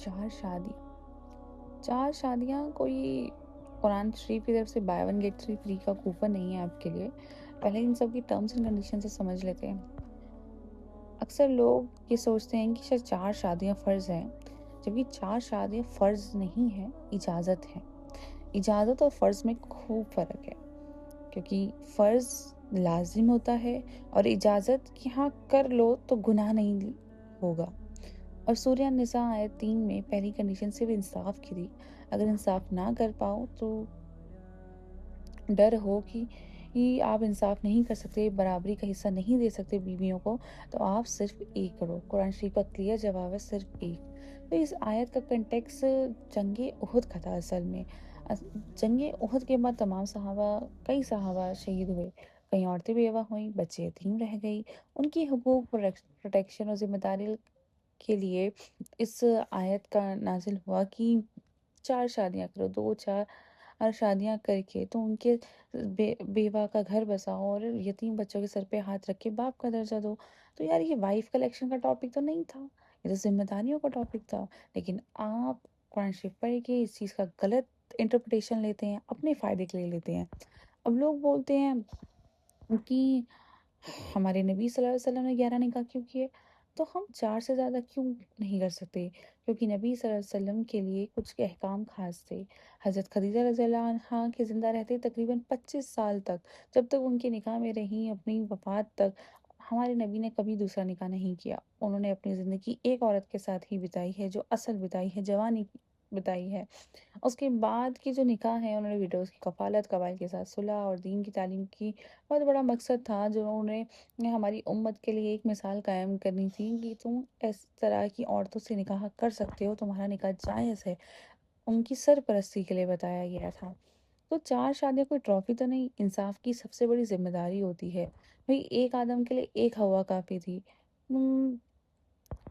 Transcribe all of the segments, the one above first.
चार शादियाँ कोई कुरान शरीफ की तरफ से by one get three free का कूपन नहीं है आपके लिए। पहले इन सब की टर्म्स एंड कंडीशन से समझ लेते हैं। अक्सर लोग ये सोचते हैं कि शायद 4 शादियाँ फ़र्ज़ हैं, जबकि 4 शादियाँ फ़र्ज़ नहीं है, इजाज़त है। इजाज़त और फ़र्ज़ में खूब फ़र्क है, क्योंकि फ़र्ज़ लाज़िम होता है और इजाज़त कि हाँ, कर लो तो गुनाह नहीं होगा। और सूरह निसा आयत 3 में पहली कंडीशन सिर्फ़ इंसाफ़ की थी। अगर इंसाफ़ ना कर पाओ तो डर हो कि आप इंसाफ नहीं कर सकते, बराबरी का हिस्सा नहीं दे सकते बीवियों को, तो आप सिर्फ एक करो। कुरान शरीफ का क्लियर जवाब है सिर्फ एक। तो इस आयत का कंटेक्स्ट जंगे उहद का था असल में। जंगे उहद के बाद कई सहाबा शहीद हुए, कई औरतें बेवा हुई, बच्चे यतीम रह गई। उनकी हुकूक प्रोटेक्शन और जिम्मेदारी के लिए इस आयत का नाजिल हुआ कि 4 शादियाँ करो, 2-4 शादियाँ करके तो उनके बेवा का घर बसाओ और यतीम बच्चों के सर पे हाथ रख के बाप का दर्जा दो। तो यार ये वाइफ़ कलेक्शन का टॉपिक तो नहीं था, ये तो ज़िम्मेदारियों का टॉपिक था। लेकिन आप कुरान शरीफ पढ़ के इस चीज़ का गलत इंटरप्रिटेशन लेते हैं, अपने फ़ायदे के लिए लेते हैं। अब लोग बोलते हैं कि हमारे नबी सल्लल्लाहु अलैहि वसल्लम ने 11 निकाह क्यों किए? तो हम 4 से ज़्यादा क्यों नहीं कर सकते? क्योंकि नबी सल्लल्लाहु अलैहि वसल्लम के लिए कुछ अहकाम ख़ास थे। हज़रत खदीजा रज़ियल्लाहु अन्हा के ज़िंदा रहते तकरीबन 25 साल तक, जब तक उनके निकाह में रहीं अपनी वफ़ात तक, हमारे नबी ने कभी दूसरा निकाह नहीं किया। उन्होंने अपनी ज़िंदगी एक औरत के साथ ही बिताई है, जो असल बिताई है, जवानी की बिताई है। उसके बाद की जो निकाह है उन्होंने विडोज़ की कफ़ालत, कबाइल के साथ सुलह और दीन की तालीम की बहुत बड़ा मकसद था, जो उन्होंने हमारी उम्मत के लिए एक मिसाल कायम करनी थी कि तुम इस तरह की औरतों से निकाह कर सकते हो, तुम्हारा निकाह जायज़ है। उनकी सरपरस्ती के लिए बताया गया था। तो 4 शादियाँ कोई ट्रॉफ़ी तो नहीं, इंसाफ की सबसे बड़ी ज़िम्मेदारी होती है। भई एक आदम के लिए एक हव्वा काफ़ी थी। उम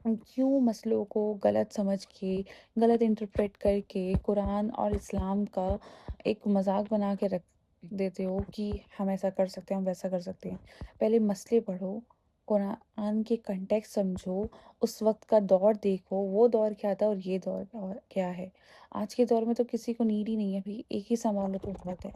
क्यों मसलों को गलत समझ के, गलत इंटरप्रेट करके कुरान और इस्लाम का एक मज़ाक बना के रख देते हो कि हम ऐसा कर सकते हैं, हम वैसा कर सकते हैं। पहले मसले पढ़ो, कुरान के कॉन्टेक्स्ट समझो, उस वक़्त का दौर देखो, वो दौर क्या था और ये दौर और क्या है। आज के दौर में तो किसी को नीड ही नहीं है भई, एक ही सँभालो तो बहुत है।